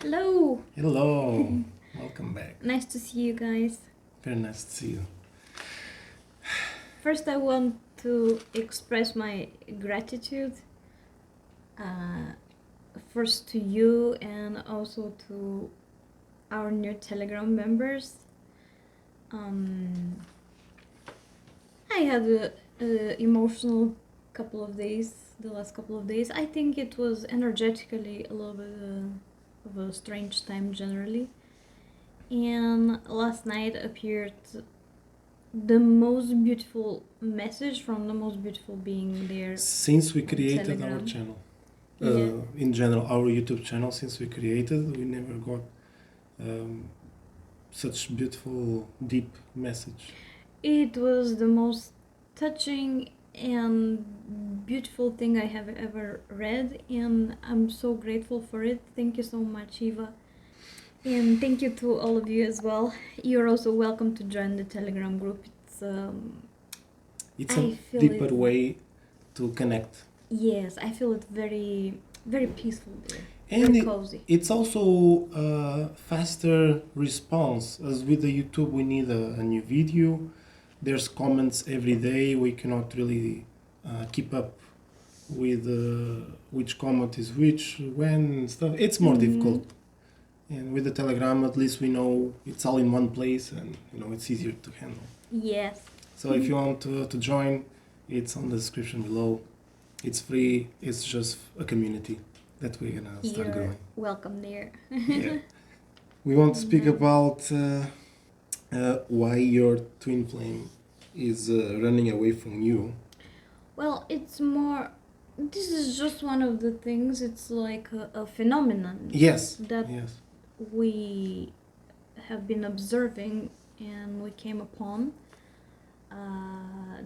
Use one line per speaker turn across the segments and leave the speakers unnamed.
Hello!
Hello, welcome back.
Nice to see you guys.
Very nice to see you.
First, I want to express my gratitude. First to you and also to our new Telegram members. I had a emotional couple of days, the last couple of days. I think it was energetically a little bit of a strange time generally. And last night appeared the most beautiful message from the most beautiful being there.
Since we created
Telegram.
our channel,
Yeah.
in general, our YouTube channel, since we created, we never got such beautiful, deep message.
It was the most touching and beautiful thing I have ever read, and I'm so grateful for it. Thank you so much, Eva. And thank you to all of you as well. You're also welcome to join the Telegram group.
It's
I
a
feel
deeper
it-
way to connect.
Yes, I feel it very, very peaceful there.
And
Very cozy.
it's also a faster response. As with the YouTube, we need a new video. There's comments every day. We cannot really keep up with which comment is which, when, and stuff. It's more difficult. And with the Telegram, at least we know it's all in one place, and it's easier to handle.
Yes.
So if you want to join, it's on the description below. It's free. It's just a community that we're gonna start
You're
growing.
welcome there.
Yeah. We want to speak about why your twin flame is running away from you.
Well, it's more. This is just one of the things. It's like a phenomenon
Yes.
that
Yes.
we have been observing, and we came upon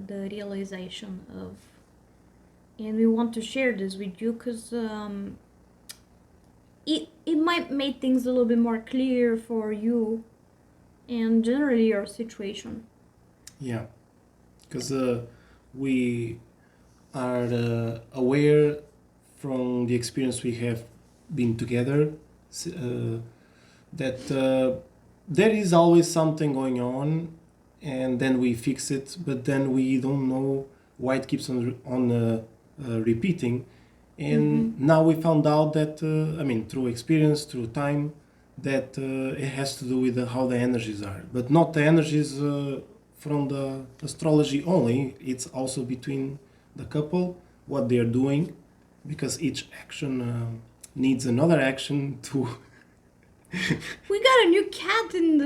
the realization of, and we want to share this with you because it might make things a little bit more clear for you and generally your situation.
Yeah. Because we are aware from the experience we have been together that there is always something going on, and then we fix it, but then we don't know why it keeps on repeating. And now we found out that, through experience, through time, that it has to do with how the energies are. But not the energies from the astrology only, it's also between the couple, what they're doing, because each action needs another action to...
We got a new cat in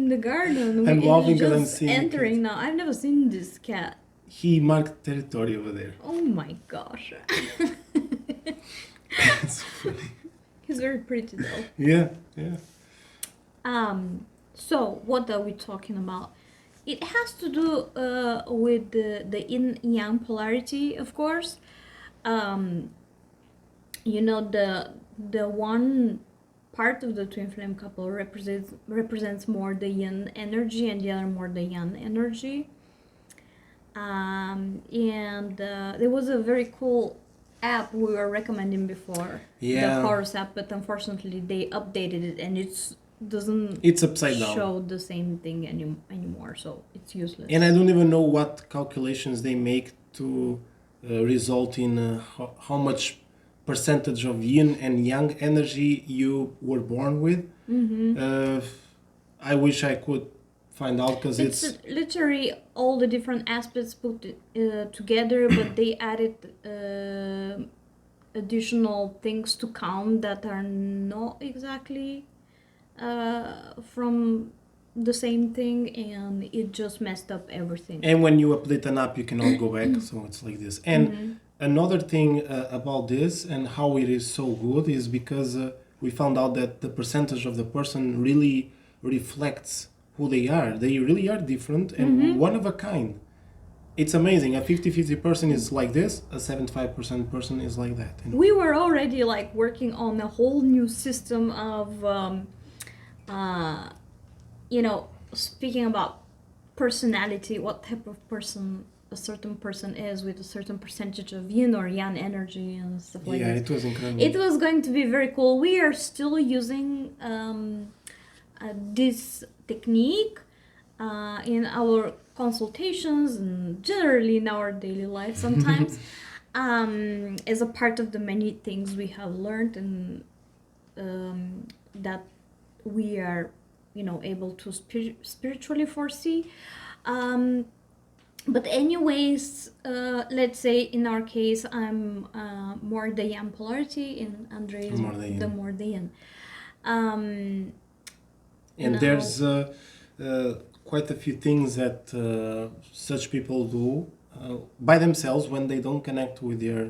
the garden.
I'm
It's
laughing 'cause I'm
just
seeing the
entering now. I've never seen this cat.
He marked territory over there.
Oh my gosh.
It's funny.
He's very pretty though.
Yeah, yeah.
So what are we talking about? It has to do with the yin and yang polarity, of course. The one part of the twin flame couple represents more the yin energy, and the other more the yang energy. There was a very cool app we were recommending before,
Yeah.
the Horus app, but unfortunately they updated it and doesn't
It's upside down.
show the same thing anymore, so it's useless.
And I don't even know what calculations they make to result in how much percentage of yin and yang energy you were born with. I wish I could find out, because
It's literally all the different aspects put together, but they added additional things to count that are not exactly from the same thing, and it just messed up everything.
And when you update an app, you cannot go back, so it's like this. And another thing about this and how it is so good is because we found out that the percentage of the person really reflects who they are. They really are different and one of a kind. It's amazing. A 50-50 person is like this, a 75% person is like that.
We were already like working on a whole new system of speaking about personality, what type of person a a certain person is with a certain percentage of yin or yang energy and stuff like that.
Yeah, it was incredible.
It was going to be very cool. We are still using this technique in our consultations and generally in our daily life sometimes as a part of the many things we have learned and that we are, able to spiritually foresee. But anyways, let's say in our case, I'm more the yang polarity, and Andre is more the yin.
And
now,
there's quite a few things that such people do by themselves when they don't connect with their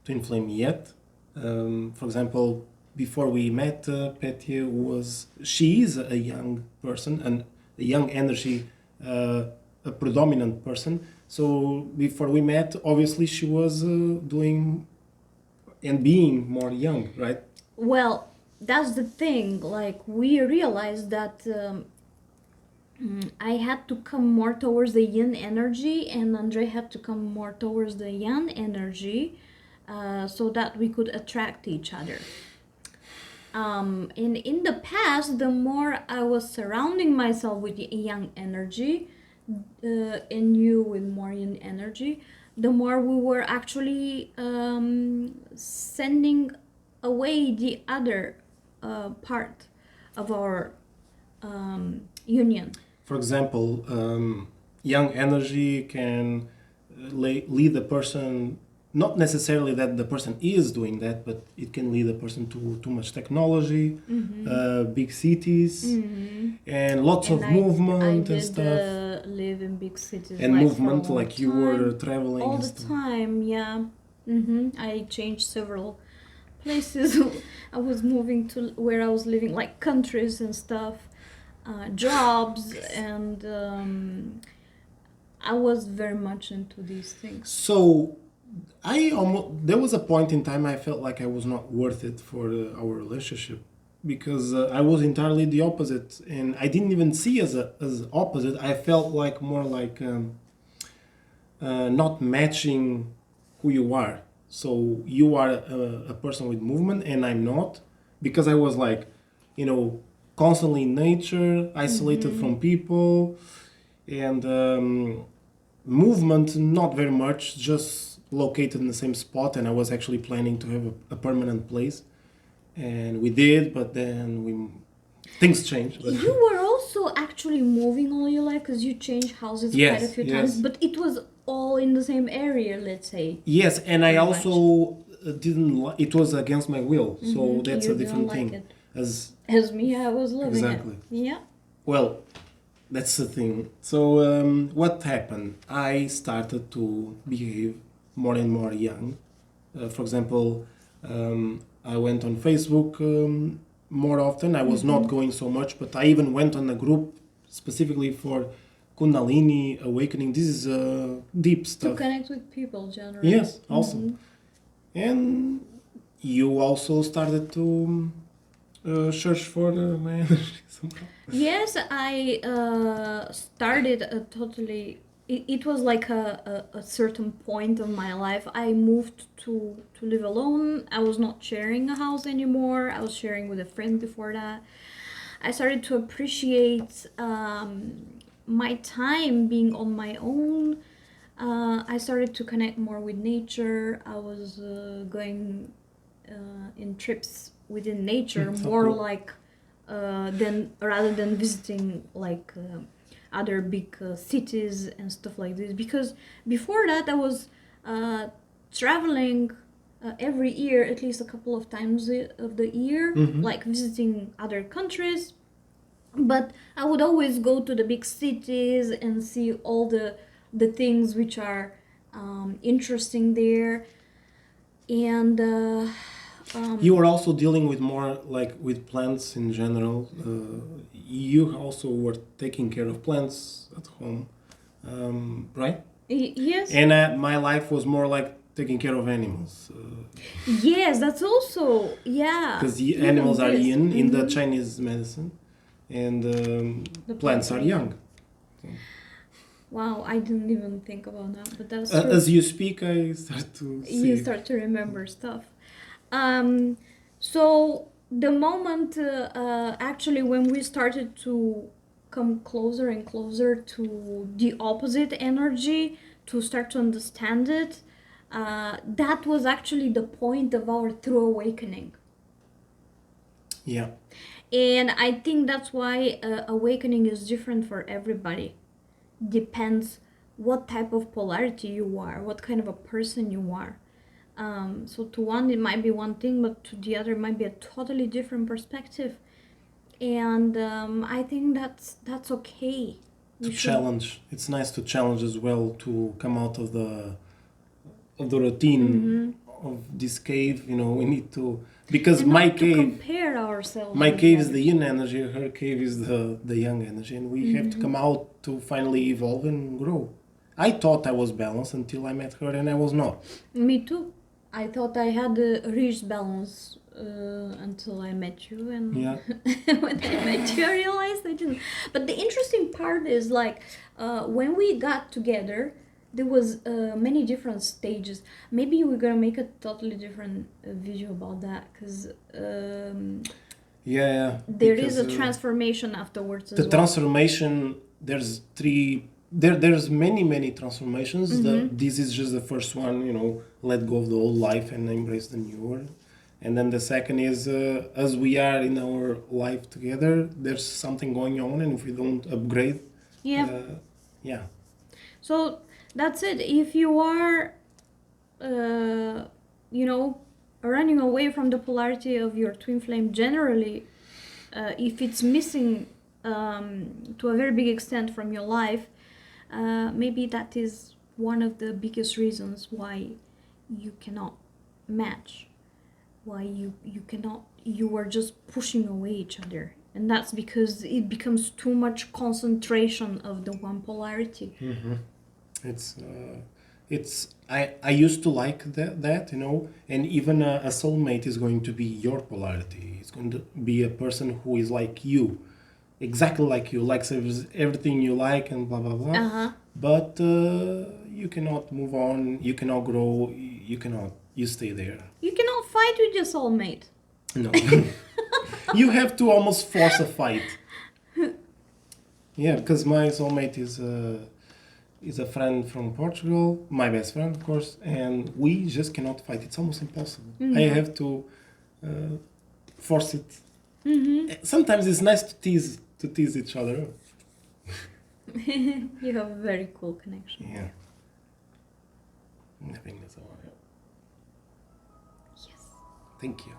twin flame yet. For example, before we met, Petya she is a young person and a young energy, a predominant person. So before we met, obviously she was doing and being more young, right?
Well, that's the thing. Like, we realized that I had to come more towards the yin energy, and Andre had to come more towards the yang energy, so that we could attract each other. And in the past, the more I was surrounding myself with the yang energy, and you with more yin energy, the more we were actually sending away the other part of our union.
For example, yang energy can lead the person, not necessarily that the person is doing that, but it can lead the person to too much technology, big cities, and lots of movement and stuff.
Live in big cities
and
like
movement, like you were traveling
all
and
the
stuff.
time. Yeah, I changed several places. I was moving to where I was living, like countries and stuff, jobs, and I was very much into these things.
So there was a point in time I felt like I was not worth it for our relationship, because I was entirely the opposite, and I didn't even see as opposite. I felt like more like not matching who you are. So you are a person with movement and I'm not, because I was like, constantly in nature, isolated from people, and movement not very much, just located in the same spot. And I was actually planning to have a permanent place, and we did, but then things changed. But
you were also actually moving all your life, because you changed houses quite a few times, but it was all in the same area, let's say.
Yes, and I also didn't it was against my will, so that's a different thing.
It.
As
me, I was loving
exactly.
it. Yeah.
Well, that's the thing. So what happened? I started to behave more and more young. For example, I went on Facebook more often. I was not going so much, but I even went on a group specifically for Kundalini awakening. This is deep stuff.
To connect with people, generally.
Yes, also. And you also started to search for my energy somehow.
Yes, I started a totally... It was like a certain point of my life. I moved to live alone. I was not sharing a house anymore. I was sharing with a friend before that. I started to appreciate my time being on my own. I started to connect more with nature. I was going in trips within nature, more like rather than visiting like other big cities and stuff like this. Because before that, I was traveling every year, at least a couple of times of the year, like visiting other countries. But I would always go to the big cities and see all the things which are interesting there. And
you were also dealing with more like with plants in general. You also were taking care of plants at home, right?
Yes.
And my life was more like taking care of animals.
Yes, that's also, yeah.
Because the animals are yin in the Chinese medicine, and the plants are yang.
Wow, I didn't even think about that, but that's true.
As you speak, I start to see.
You start to remember stuff. So the moment, actually, when we started to come closer and closer to the opposite energy, to start to understand it, that was actually the point of our true awakening.
Yeah.
And I think that's why awakening is different for everybody. Depends what type of polarity you are, what kind of a person you are. So to one it might be one thing, but to the other it might be a totally different perspective. And I think that's okay.
To challenge. It's nice to challenge as well, to come out of the routine of this cave. We need to, because
and
my
not to
cave,
compare ourselves.
my
with
cave is
them.
the yin energy, her cave is the yang energy, and we have to come out to finally evolve and grow. I thought I was balanced until I met her, and I was not.
Me too. I thought I had reached balance until I met you, and
Yeah.
when I met you, I realized I didn't. But the interesting part is like when we got together, there was many different stages. Maybe we're gonna make a totally different video about that, because
Yeah.
there is
because,
a transformation afterwards as
the
well.
transformation, there's there's many transformations. This is just the first one, let go of the old life and embrace the new one. And then the second is, as we are in our life together, there's something going on, and if we don't upgrade,
Yeah.
yeah.
So that's it. If you are, running away from the polarity of your twin flame generally, if it's missing to a very big extent from your life, maybe that is one of the biggest reasons why you cannot match, why you are just pushing away each other. And that's because it becomes too much concentration of the one polarity.
It's I used to like that, and even a soulmate is going to be your polarity. It's going to be a person who is like you, exactly like you, likes everything you like, and blah blah blah. But you cannot move on, you cannot grow, you stay there.
You cannot fight with your soulmate.
No. You have to almost force a fight. Yeah, because my soulmate is a friend from Portugal, my best friend, of course, and we just cannot fight. It's almost impossible. I have to force it. Sometimes it's nice to tease each other.
You have a very cool connection.
Yeah. I think that's all.
Yes.
Thank you.